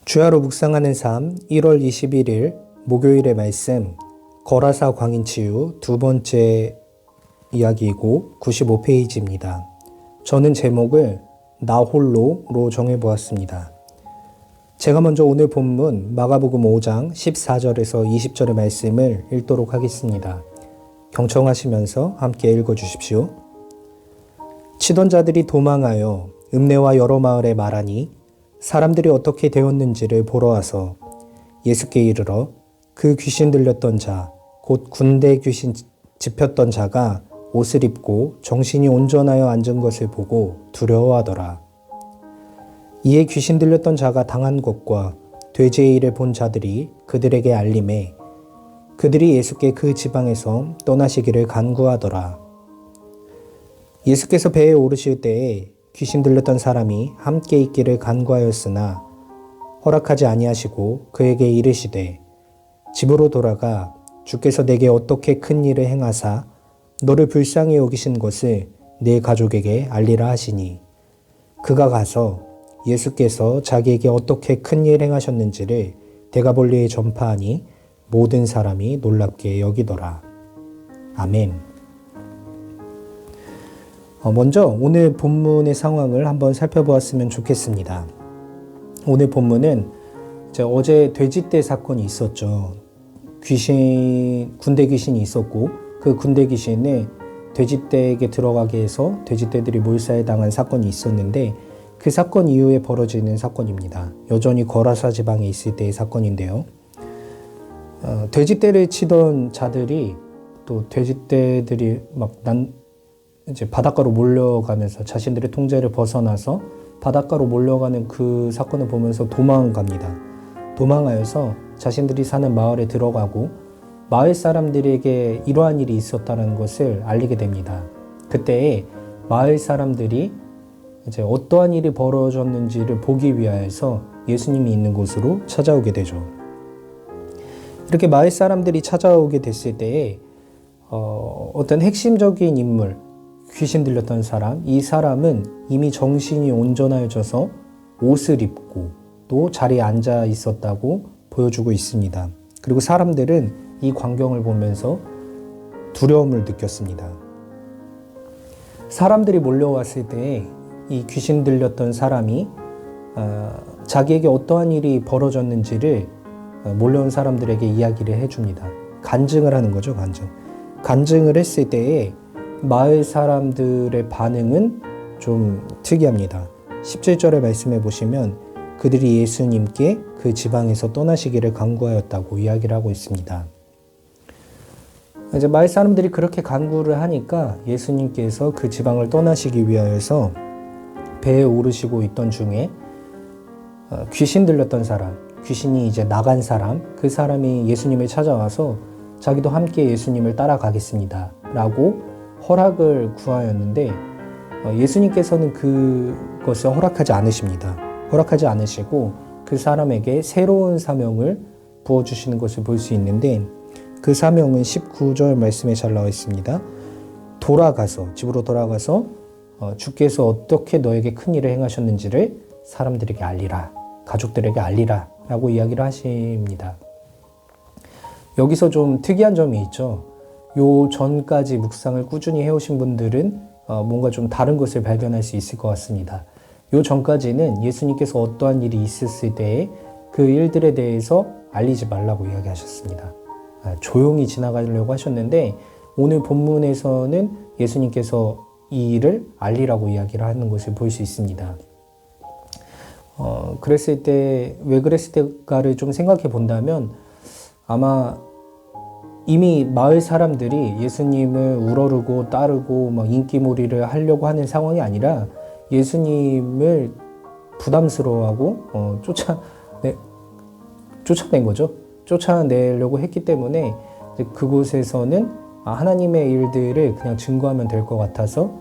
주야로 묵상하는 삶 1월 21일 목요일의 말씀 거라사 광인치유 두 번째 이야기이고 95페이지입니다. 저는 제목을 나 홀로로 정해보았습니다. 제가 먼저 오늘 본문 마가복음 5장 14절에서 20절의 말씀을 읽도록 하겠습니다. 경청하시면서 함께 읽어주십시오. 치던 자들이 도망하여 읍내와 여러 마을에 말하니 사람들이 어떻게 되었는지를 보러 와서 예수께 이르러 그 귀신 들렸던 자, 곧 군대 귀신 집혔던 자가 옷을 입고 정신이 온전하여 앉은 것을 보고 두려워하더라. 이에 귀신 들렸던 자가 당한 것과 돼지의 일을 본 자들이 그들에게 알림해 그들이 예수께 그 지방에서 떠나시기를 간구하더라. 예수께서 배에 오르실 때에 귀신 들렸던 사람이 함께 있기를 간구하였으나 허락하지 아니하시고 그에게 이르시되 집으로 돌아가 주께서 내게 어떻게 큰 일을 행하사 너를 불쌍히 여기신 것을 네 가족에게 알리라 하시니 그가 가서 예수께서 자기에게 어떻게 큰 일을 행하셨는지를 데가볼리에 전파하니 모든 사람이 놀랍게 여기더라. 아멘. 먼저 오늘 본문의 상황을 한번 살펴보았으면 좋겠습니다. 오늘 본문은 어제 돼지떼 사건이 있었죠. 군대 귀신이 있었고 그 군대 귀신을 돼지떼에게 들어가게 해서 돼지떼들이 몰살에 당한 사건이 있었는데 그 사건 이후에 벌어지는 사건입니다. 여전히 거라사 지방에 있을 때의 사건인데요. 돼지떼를 치던 자들이 또 돼지떼들이 이제 바닷가로 몰려가면서 자신들의 통제를 벗어나서 바닷가로 몰려가는 그 사건을 보면서 도망갑니다. 도망하여서 자신들이 사는 마을에 들어가고 마을 사람들에게 이러한 일이 있었다는 것을 알리게 됩니다. 그때에 마을 사람들이 이제 어떠한 일이 벌어졌는지를 보기 위하여서 예수님이 있는 곳으로 찾아오게 되죠. 이렇게 마을 사람들이 찾아오게 됐을 때에 어떤 핵심적인 인물, 귀신 들렸던 사람, 이 사람은 이미 정신이 온전해져서 옷을 입고 또 자리에 앉아 있었다고 보여주고 있습니다. 그리고 사람들은 이 광경을 보면서 두려움을 느꼈습니다. 사람들이 몰려왔을 때 이 귀신 들렸던 사람이 자기에게 어떠한 일이 벌어졌는지를 몰려온 사람들에게 이야기를 해줍니다. 간증을 하는 거죠, 간증. 간증을 했을 때에 마을 사람들의 반응은 좀 특이합니다. 17절의 말씀에 보시면 그들이 예수님께 그 지방에서 떠나시기를 간구하였다고 이야기를 하고 있습니다. 이제 마을 사람들이 그렇게 간구를 하니까 예수님께서 그 지방을 떠나시기 위하여서 배에 오르시고 있던 중에 귀신 들렸던 사람, 귀신이 이제 나간 사람, 그 사람이 예수님을 찾아와서 자기도 함께 예수님을 따라가겠습니다 라고 허락을 구하였는데 예수님께서는 그것을 허락하지 않으십니다. 허락하지 않으시고 그 사람에게 새로운 사명을 부어주시는 것을 볼 수 있는데 그 사명은 19절 말씀에 잘 나와 있습니다. 집으로 돌아가서 주께서 어떻게 너에게 큰 일을 행하셨는지를 사람들에게 알리라, 가족들에게 알리라 라고 이야기를 하십니다. 여기서 좀 특이한 점이 있죠. 요 전까지 묵상을 꾸준히 해오신 분들은 뭔가 좀 다른 것을 발견할 수 있을 것 같습니다. 요 전까지는 예수님께서 어떠한 일이 있었을 때에 그 일들에 대해서 알리지 말라고 이야기하셨습니다. 조용히 지나가려고 하셨는데 오늘 본문에서는 예수님께서 이 일을 알리라고 이야기를 하는 것을 볼 수 있습니다. 그랬을 때 왜 그랬을까를 좀 생각해 본다면 아마 이미 마을 사람들이 예수님을 우러르고 따르고 인기몰이를 하려고 하는 상황이 아니라 예수님을 부담스러워하고 쫓아낸 거죠. 쫓아내려고 했기 때문에 그곳에서는 하나님의 일들을 그냥 증거하면 될 것 같아서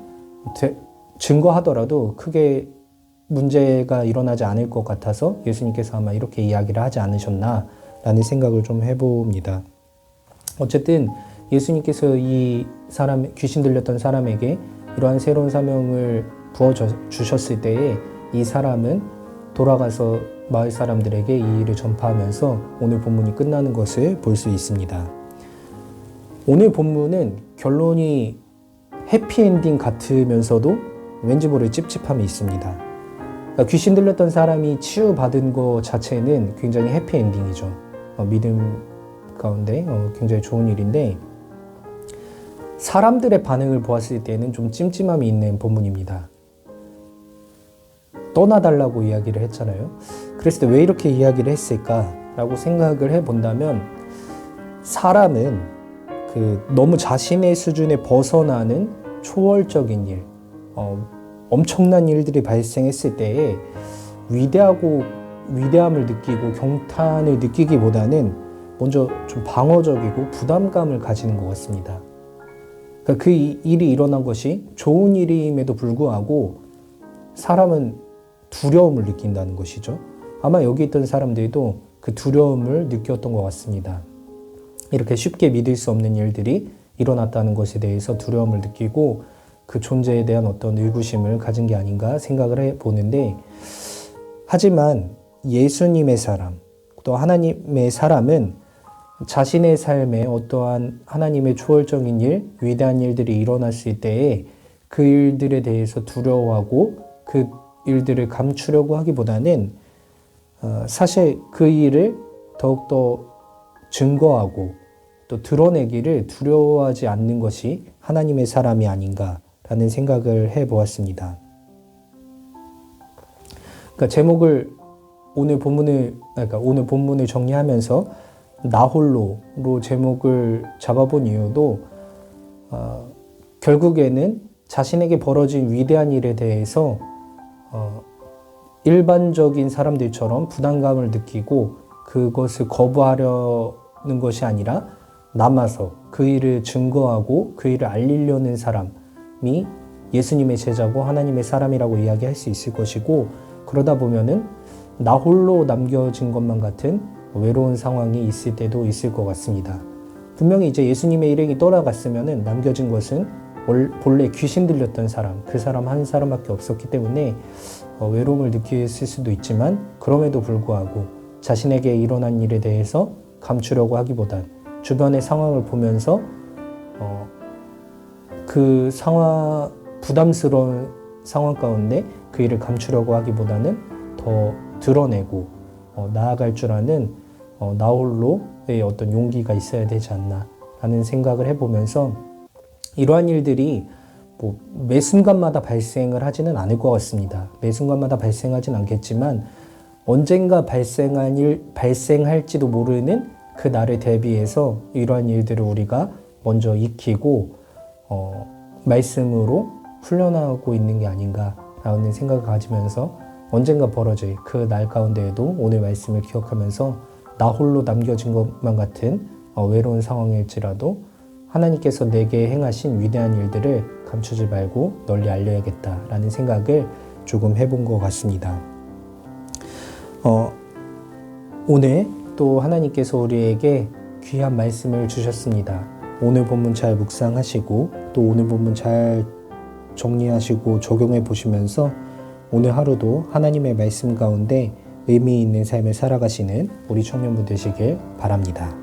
증거하더라도 크게 문제가 일어나지 않을 것 같아서 예수님께서 아마 이렇게 이야기를 하지 않으셨나라는 생각을 좀 해봅니다. 어쨌든 예수님께서 이 사람, 귀신 들렸던 사람에게 이러한 새로운 사명을 부어주셨을 때에 이 사람은 돌아가서 마을 사람들에게 이 일을 전파하면서 오늘 본문이 끝나는 것을 볼 수 있습니다. 오늘 본문은 결론이 해피엔딩 같으면서도 왠지 모를 찝찝함이 있습니다. 그러니까 귀신 들렸던 사람이 치유받은 것 자체는 굉장히 해피엔딩이죠. 믿음 가운데 굉장히 좋은 일인데, 사람들의 반응을 보았을 때는 좀 찜찜함이 있는 본문입니다. 떠나달라고 이야기를 했잖아요. 그랬을 때 왜 이렇게 이야기를 했을까라고 생각을 해본다면, 사람은 너무 자신의 수준에 벗어나는 초월적인 일, 엄청난 일들이 발생했을 때에 위대함을 느끼고 경탄을 느끼기보다는 먼저 좀 방어적이고 부담감을 가지는 것 같습니다. 그러니까 그 일이 일어난 것이 좋은 일임에도 불구하고 사람은 두려움을 느낀다는 것이죠. 아마 여기 있던 사람들도 그 두려움을 느꼈던 것 같습니다. 이렇게 쉽게 믿을 수 없는 일들이 일어났다는 것에 대해서 두려움을 느끼고 그 존재에 대한 어떤 의구심을 가진 게 아닌가 생각을 해보는데, 하지만 예수님의 사람, 또 하나님의 사람은 자신의 삶에 어떠한 하나님의 초월적인 일, 위대한 일들이 일어났을 때에 그 일들에 대해서 두려워하고 그 일들을 감추려고 하기보다는 사실 그 일을 더욱더 증거하고 또 드러내기를 두려워하지 않는 것이 하나님의 사람이 아닌가라는 생각을 해보았습니다. 그러니까 제목을 오늘 본문을 정리하면서 나홀로로 제목을 잡아본 이유도 결국에는 자신에게 벌어진 위대한 일에 대해서 일반적인 사람들처럼 부담감을 느끼고 그것을 거부하려는 것이 아니라 남아서 그 일을 증거하고 그 일을 알리려는 사람이 예수님의 제자고 하나님의 사람이라고 이야기할 수 있을 것이고, 그러다 보면은 나 홀로 남겨진 것만 같은 외로운 상황이 있을 때도 있을 것 같습니다. 분명히 이제 예수님의 일행이 떠나갔으면은 남겨진 것은 본래 귀신 들렸던 사람, 그 사람 한 사람밖에 없었기 때문에 외로움을 느꼈을 수도 있지만, 그럼에도 불구하고 자신에게 일어난 일에 대해서 감추려고 하기보단 주변의 상황을 보면서 그 부담스러운 상황 가운데 그 일을 감추려고 하기보다는 더 드러내고 나아갈 줄 아는 나홀로의 어떤 용기가 있어야 되지 않나 라는 생각을 해보면서, 이러한 일들이 매 순간마다 발생을 하지는 않을 것 같습니다. 매 순간마다 발생하진 않겠지만 언젠가 발생할지도 모르는 그 날을 대비해서 이러한 일들을 우리가 먼저 익히고 말씀으로 훈련하고 있는 게 아닌가라는 생각을 가지면서, 언젠가 벌어질 그 날 가운데에도 오늘 말씀을 기억하면서 나 홀로 남겨진 것만 같은 외로운 상황일지라도 하나님께서 내게 행하신 위대한 일들을 감추지 말고 널리 알려야겠다라는 생각을 조금 해본 것 같습니다. 오늘 또 하나님께서 우리에게 귀한 말씀을 주셨습니다. 오늘 본문 잘 묵상하시고 또 오늘 본문 잘 정리하시고 적용해 보시면서 오늘 하루도 하나님의 말씀 가운데 의미 있는 삶을 살아가시는 우리 청년분 되시길 바랍니다.